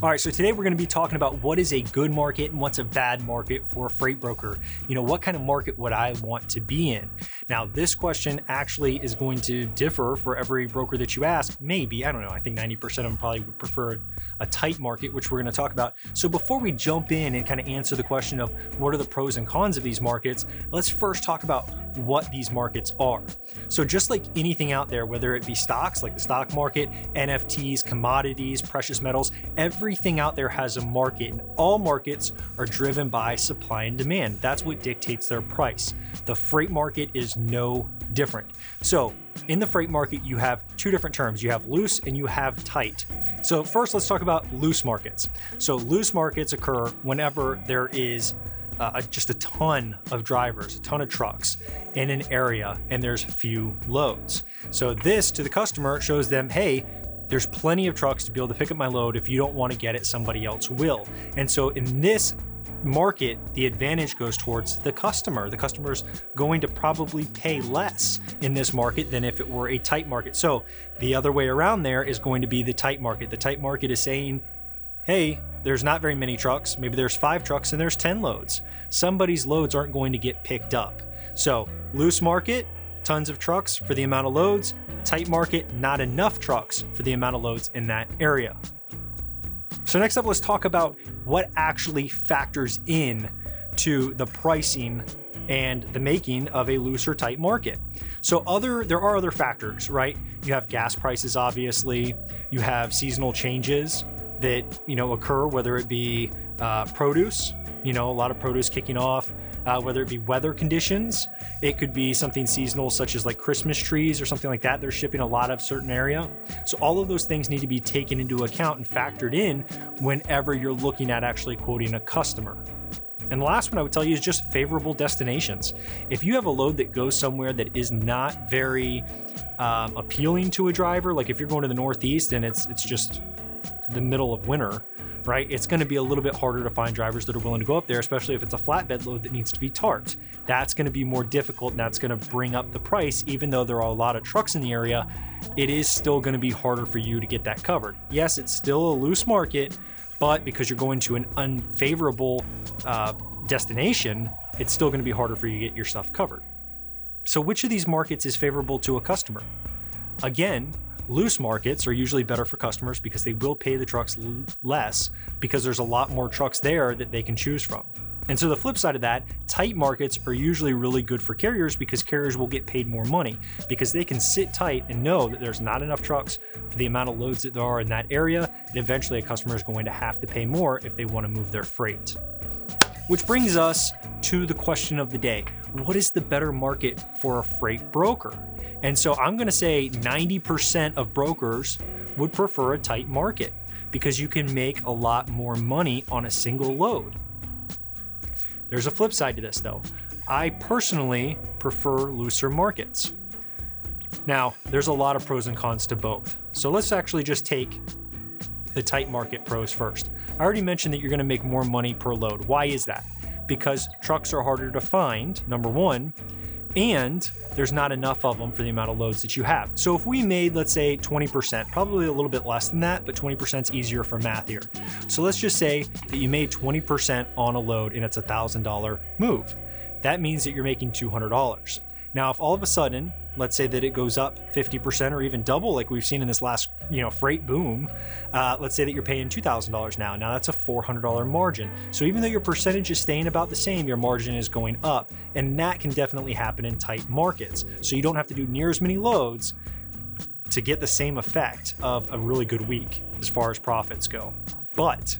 All right, so today we're going to be talking about what is a good market and what's a bad market for a freight broker. What kind of market would I want to be in? Now, this question actually is going to differ for every broker that you ask. Maybe, I don't know, I think 90% of them probably would prefer a tight market, which we're going to talk about. So before we jump in and kind of answer the question of what are the pros and cons of these markets, let's first talk about what these markets are. So just like anything out there, whether it be stocks like the stock market, NFTs, commodities, precious metals, everything out there has a market, and all markets are driven by supply and demand. That's what dictates their price. The freight market is no different. So in the freight market, you have two different terms. You have loose and you have tight. So first, let's talk about loose markets. So loose markets occur whenever there is just a ton of drivers, a ton of trucks in an area, and there's few loads. So this to the customer shows them, hey, there's plenty of trucks to be able to pick up my load. If you don't want to get it, somebody else will. And so in this market, the advantage goes towards the customer. The customer's going to probably pay less in this market than if it were a tight market. So the other way around there is going to be the tight market. The tight market is saying, hey, there's not very many trucks. Maybe there's 5 trucks and there's 10 loads. Somebody's loads aren't going to get picked up. So loose market, tons of trucks for the amount of loads. Tight market, not enough trucks for the amount of loads in that area. So next up, let's talk about what actually factors in to the pricing and the making of a loose or tight market. So there are other factors, right? You have gas prices, obviously. You have seasonal changes that occur, whether it be produce, a lot of produce kicking off, whether it be weather conditions. It could be something seasonal, such as like Christmas trees or something like that. They're shipping a lot of certain area. So all of those things need to be taken into account and factored in whenever you're looking at actually quoting a customer. And the last one I would tell you is just favorable destinations. If you have a load that goes somewhere that is not very appealing to a driver, like if you're going to the Northeast and it's just the middle of winter, right? It's going to be a little bit harder to find drivers that are willing to go up there, especially if it's a flatbed load that needs to be tarped. That's going to be more difficult, and that's going to bring up the price. Even though there are a lot of trucks in the area, it is still going to be harder for you to get that covered. Yes, it's still a loose market, but because you're going to an unfavorable destination, it's still going to be harder for you to get your stuff covered. So which of these markets is favorable to a customer? Again, loose markets are usually better for customers because they will pay the trucks less because there's a lot more trucks there that they can choose from. And so the flip side of that, tight markets are usually really good for carriers because carriers will get paid more money because they can sit tight and know that there's not enough trucks for the amount of loads that there are in that area. And eventually a customer is going to have to pay more if they want to move their freight. Which brings us to the question of the day. What is the better market for a freight broker? And so I'm going to say 90% of brokers would prefer a tight market because you can make a lot more money on a single load. There's a flip side to this though. I personally prefer looser markets. Now, there's a lot of pros and cons to both. So let's actually just take the tight market pros first. I already mentioned that you're going to make more money per load. Why is that? Because trucks are harder to find, number one, and there's not enough of them for the amount of loads that you have. So if we made, let's say 20%, probably a little bit less than that, but 20% is easier for math here. So let's just say that you made 20% on a load and it's a $1,000 move. That means that you're making $200. Now, if all of a sudden, let's say that it goes up 50% or even double, like we've seen in this last, freight boom, let's say that you're paying $2,000 now. Now that's a $400 margin. So even though your percentage is staying about the same, your margin is going up. And that can definitely happen in tight markets. So you don't have to do near as many loads to get the same effect of a really good week as far as profits go. But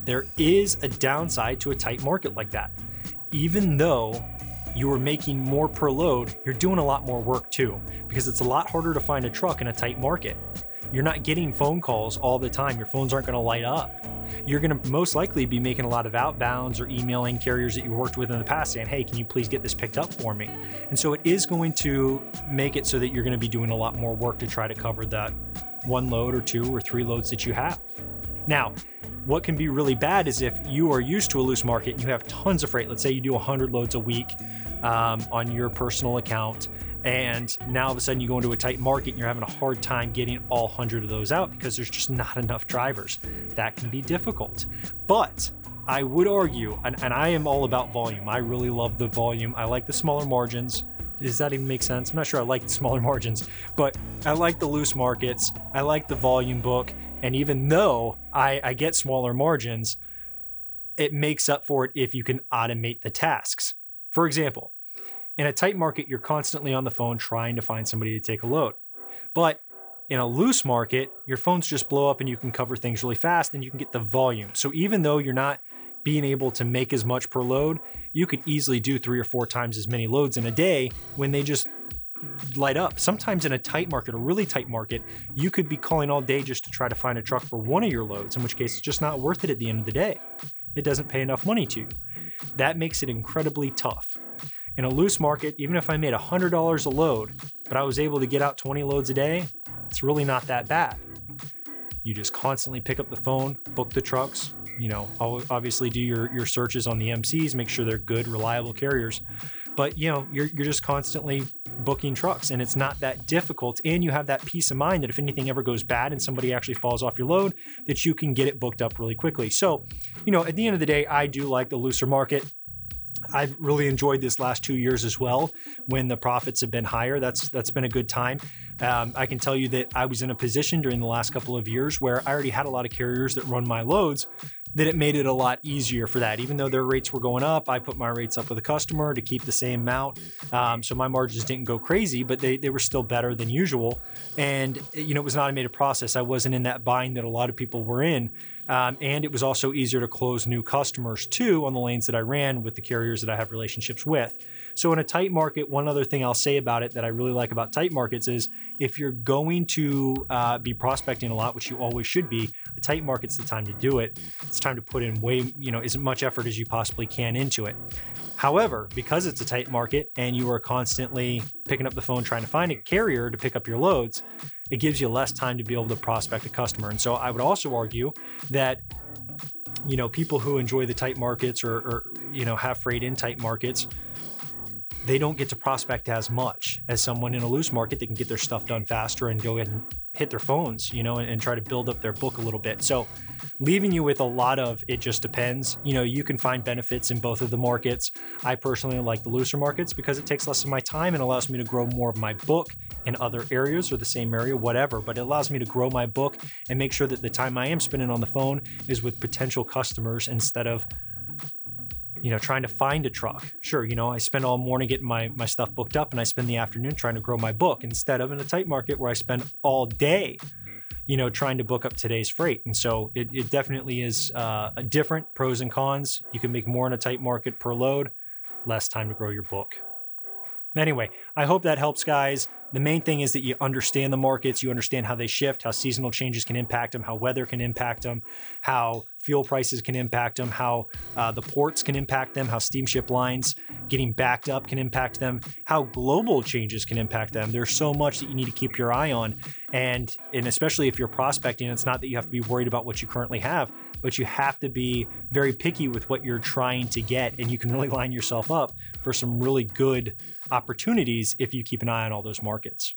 there is a downside to a tight market like that. Even though you are making more per load, you're doing a lot more work too, because it's a lot harder to find a truck in a tight market. You're not getting phone calls all the time. Your phones aren't going to light up. You're going to most likely be making a lot of outbounds or emailing carriers that you worked with in the past saying, hey, can you please get this picked up for me? And so it is going to make it so that you're going to be doing a lot more work to try to cover that 1 load or 2 or 3 loads that you have. Now, what can be really bad is if you are used to a loose market and you have tons of freight. Let's say you do 100 loads a week on your personal account And now all of a sudden you go into a tight market and you're having a hard time getting all 100 of those out because there's just not enough drivers. That can be difficult. But I would argue, and I am all about volume. I really love the volume. I like the smaller margins. Does that even make sense? I'm not sure I like the smaller margins, but I like the loose markets. I like the volume book. And even though I get smaller margins, it makes up for it if you can automate the tasks. For example, in a tight market, you're constantly on the phone trying to find somebody to take a load. But in a loose market, your phones just blow up and you can cover things really fast and you can get the volume. So even though you're not being able to make as much per load, you could easily do 3 or 4 times as many loads in a day when they just light up. Sometimes in a tight market, a really tight market, you could be calling all day just to try to find a truck for one of your loads, in which case it's just not worth it at the end of the day. It doesn't pay enough money to you. That makes it incredibly tough. In a loose market, even if I made $100 a load, but I was able to get out 20 loads a day, it's really not that bad. You just constantly pick up the phone, book the trucks, obviously do your searches on the MCs, make sure they're good, reliable carriers. But you're just constantly booking trucks and it's not that difficult. And you have that peace of mind that if anything ever goes bad and somebody actually falls off your load, that you can get it booked up really quickly. So, at the end of the day, I do like the looser market. I've really enjoyed this last 2 years as well when the profits have been higher. That's been a good time. I can tell you that I was in a position during the last couple of years where I already had a lot of carriers that run my loads, that it made it a lot easier for that. Even though their rates were going up, I put my rates up with a customer to keep the same amount. So my margins didn't go crazy, but they were still better than usual. And it was an automated process. I wasn't in that bind that a lot of people were in. And it was also easier to close new customers too on the lanes that I ran with the carriers that I have relationships with. So in a tight market, one other thing I'll say about it that I really like about tight markets is if you're going to be prospecting a lot, which you always should be, a tight market's the time to do it. It's time to put in as much effort as you possibly can into it. However, because it's a tight market and you are constantly picking up the phone trying to find a carrier to pick up your loads, it gives you less time to be able to prospect a customer. And so I would also argue that, people who enjoy the tight markets or have freight in tight markets, they don't get to prospect as much as someone in a loose market that can get their stuff done faster and go ahead and hit their phones, and try to build up their book a little bit. So leaving you with a lot of it just depends. You can find benefits in both of the markets. I personally like the looser markets because it takes less of my time and allows me to grow more of my book in other areas or the same area, whatever. But it allows me to grow my book and make sure that the time I am spending on the phone is with potential customers instead of trying to find a truck. Sure, I spend all morning getting my stuff booked up and I spend the afternoon trying to grow my book instead of in a tight market where I spend all day, trying to book up today's freight. And so it definitely is a different pros and cons. You can make more in a tight market per load, less time to grow your book. Anyway, I hope that helps, guys. The main thing is that you understand the markets, you understand how they shift, how seasonal changes can impact them, how weather can impact them, how fuel prices can impact them, how the ports can impact them, how steamship lines getting backed up can impact them, how global changes can impact them. There's so much that you need to keep your eye on. And especially if you're prospecting, it's not that you have to be worried about what you currently have, but you have to be very picky with what you're trying to get. And you can really line yourself up for some really good opportunities if you keep an eye on all those markets.